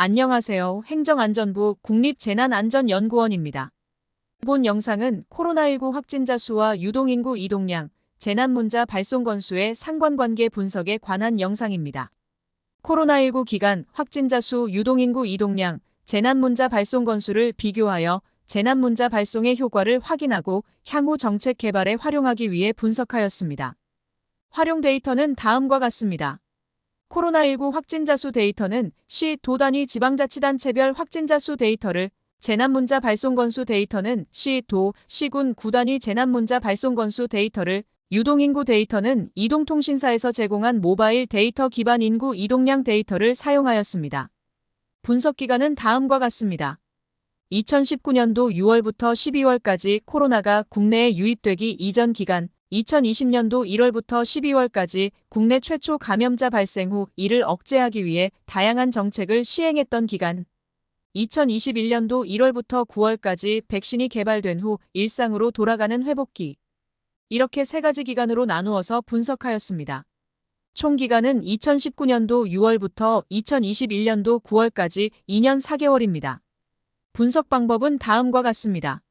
안녕하세요. 행정안전부 국립재난안전연구원입니다. 이번 영상은 코로나19 확진자 수와 유동인구 이동량, 재난문자 발송 건수의 상관관계 분석에 관한 영상입니다. 코로나19 기간 확진자 수, 유동인구 이동량, 재난문자 발송 건수를 비교하여 재난문자 발송의 효과를 확인하고 향후 정책 개발에 활용하기 위해 분석하였습니다. 활용 데이터는 다음과 같습니다. 코로나19 확진자 수 데이터는 시, 도 단위 지방자치단체별 확진자 수 데이터를, 재난문자 발송 건수 데이터는 시, 도, 시군, 구 단위 재난문자 발송 건수 데이터를, 유동인구 데이터는 이동통신사에서 제공한 모바일 데이터 기반 인구 이동량 데이터를 사용하였습니다. 분석 기간은 다음과 같습니다. 2019년도 6월부터 12월까지 코로나가 국내에 유입되기 이전 기간, 2020년도 1월부터 12월까지 국내 최초 감염자 발생 후 이를 억제하기 위해 다양한 정책을 시행했던 기간, 2021년도 1월부터 9월까지 백신이 개발된 후 일상으로 돌아가는 회복기. 이렇게 세 가지 기간으로 나누어서 분석하였습니다. 총 기간은 2019년도 6월부터 2021년도 9월까지 2년 4개월입니다. 분석 방법은 다음과 같습니다.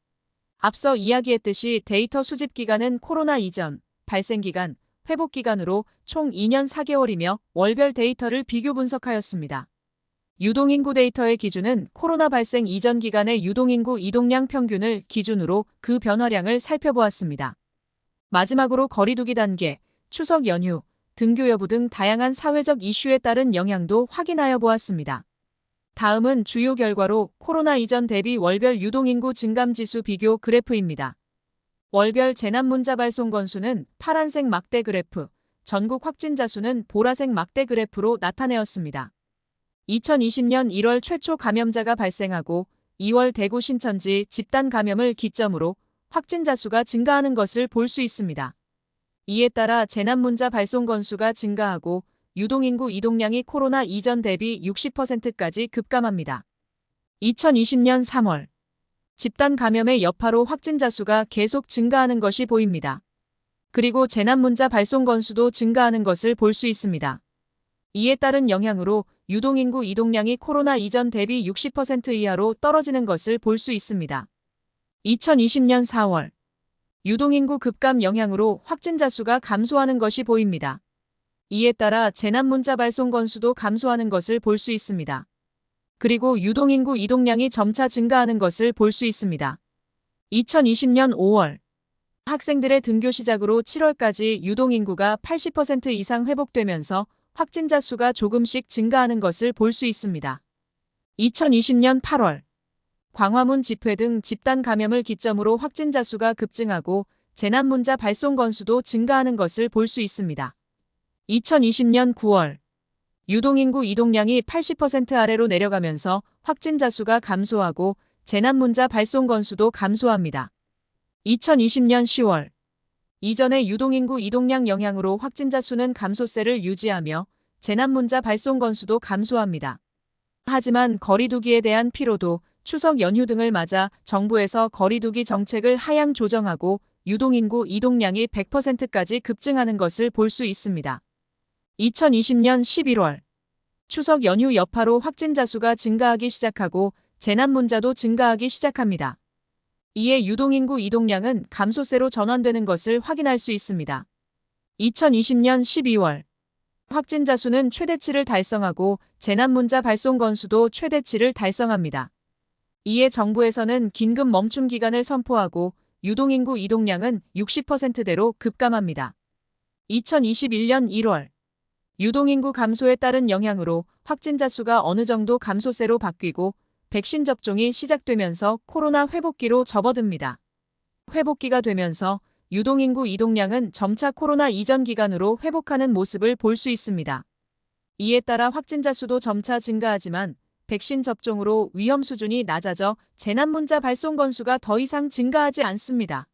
앞서 이야기했듯이 데이터 수집 기간은 코로나 이전, 발생 기간, 회복 기간으로 총 2년 4개월이며 월별 데이터를 비교 분석하였습니다. 유동인구 데이터의 기준은 코로나 발생 이전 기간의 유동인구 이동량 평균을 기준으로 그 변화량을 살펴보았습니다. 마지막으로 거리두기 단계, 추석 연휴, 등교 여부 등 다양한 사회적 이슈에 따른 영향도 확인하여 보았습니다. 다음은 주요 결과로 코로나 이전 대비 월별 유동인구 증감지수 비교 그래프입니다. 월별 재난문자 발송 건수는 파란색 막대 그래프, 전국 확진자 수는 보라색 막대 그래프로 나타내었습니다. 2020년 1월 최초 감염자가 발생하고 2월 대구 신천지 집단 감염을 기점으로 확진자 수가 증가하는 것을 볼 수 있습니다. 이에 따라 재난문자 발송 건수가 증가하고 유동인구 이동량이 코로나 이전 대비 60%까지 급감합니다. 2020년 3월 집단 감염의 여파로 확진자 수가 계속 증가하는 것이 보입니다. 그리고 재난문자 발송 건수도 증가하는 것을 볼 수 있습니다. 이에 따른 영향으로 유동인구 이동량이 코로나 이전 대비 60% 이하로 떨어지는 것을 볼 수 있습니다. 2020년 4월 유동인구 급감 영향으로 확진자 수가 감소하는 것이 보입니다. 이에 따라 재난문자 발송 건수도 감소하는 것을 볼 수 있습니다. 그리고 유동인구 이동량이 점차 증가하는 것을 볼 수 있습니다. 2020년 5월 학생들의 등교 시작으로 7월까지 유동인구가 80% 이상 회복되면서 확진자 수가 조금씩 증가하는 것을 볼 수 있습니다. 2020년 8월 광화문 집회 등 집단 감염을 기점으로 확진자 수가 급증하고 재난문자 발송 건수도 증가하는 것을 볼 수 있습니다. 2020년 9월 유동인구 이동량이 80% 아래로 내려가면서 확진자 수가 감소하고 재난문자 발송 건수도 감소합니다. 2020년 10월 이전의 유동인구 이동량 영향으로 확진자 수는 감소세를 유지하며 재난문자 발송 건수도 감소합니다. 하지만 거리두기에 대한 피로도, 추석 연휴 등을 맞아 정부에서 거리두기 정책을 하향 조정하고 유동인구 이동량이 100%까지 급증하는 것을 볼 수 있습니다. 2020년 11월 추석 연휴 여파로 확진자 수가 증가하기 시작하고 재난문자도 증가하기 시작합니다. 이에 유동인구 이동량은 감소세로 전환되는 것을 확인할 수 있습니다. 2020년 12월 확진자 수는 최대치를 달성하고 재난문자 발송 건수도 최대치를 달성합니다. 이에 정부에서는 긴급 멈춤 기간을 선포하고 유동인구 이동량은 60%대로 급감합니다. 2021년 1월 유동인구 감소에 따른 영향으로 확진자 수가 어느 정도 감소세로 바뀌고 백신 접종이 시작되면서 코로나 회복기로 접어듭니다. 회복기가 되면서 유동인구 이동량은 점차 코로나 이전 기간으로 회복하는 모습을 볼 수 있습니다. 이에 따라 확진자 수도 점차 증가하지만 백신 접종으로 위험 수준이 낮아져 재난문자 발송 건수가 더 이상 증가하지 않습니다.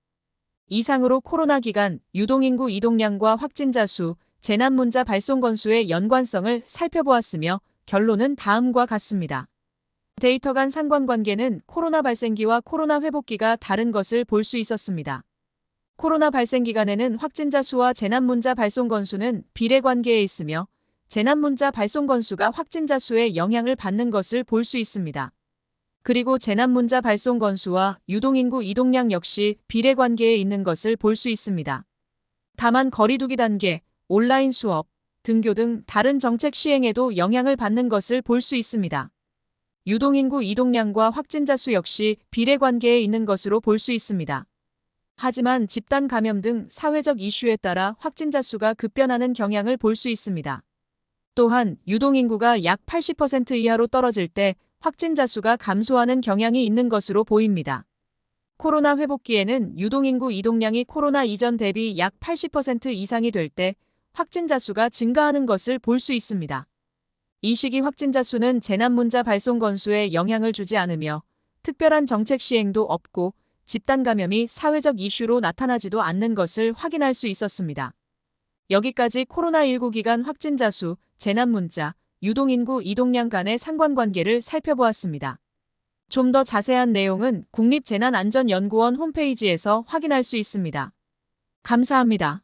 이상으로 코로나 기간 유동인구 이동량과 확진자 수, 재난문자 발송 건수의 연관성을 살펴보았으며 결론은 다음과 같습니다. 데이터 간 상관관계는 코로나 발생기와 코로나 회복기가 다른 것을 볼 수 있었습니다. 코로나 발생 기간에는 확진자 수와 재난문자 발송 건수는 비례관계에 있으며 재난문자 발송 건수가 확진자 수에 영향을 받는 것을 볼 수 있습니다. 그리고 재난문자 발송 건수와 유동인구 이동량 역시 비례관계에 있는 것을 볼 수 있습니다. 다만 거리두기 단계, 온라인 수업, 등교 등 다른 정책 시행에도 영향을 받는 것을 볼 수 있습니다. 유동인구 이동량과 확진자 수 역시 비례관계에 있는 것으로 볼 수 있습니다. 하지만 집단 감염 등 사회적 이슈에 따라 확진자 수가 급변하는 경향을 볼 수 있습니다. 또한 유동인구가 약 80% 이하로 떨어질 때 확진자 수가 감소하는 경향이 있는 것으로 보입니다. 코로나 회복기에는 유동인구 이동량이 코로나 이전 대비 약 80% 이상이 될 때 확진자 수가 증가하는 것을 볼 수 있습니다. 이 시기 확진자 수는 재난문자 발송 건수에 영향을 주지 않으며 특별한 정책 시행도 없고 집단 감염이 사회적 이슈로 나타나지도 않는 것을 확인할 수 있었습니다. 여기까지 코로나19 기간 확진자 수, 재난문자, 유동인구 이동량 간의 상관관계를 살펴보았습니다. 좀 더 자세한 내용은 국립재난안전연구원 홈페이지에서 확인할 수 있습니다. 감사합니다.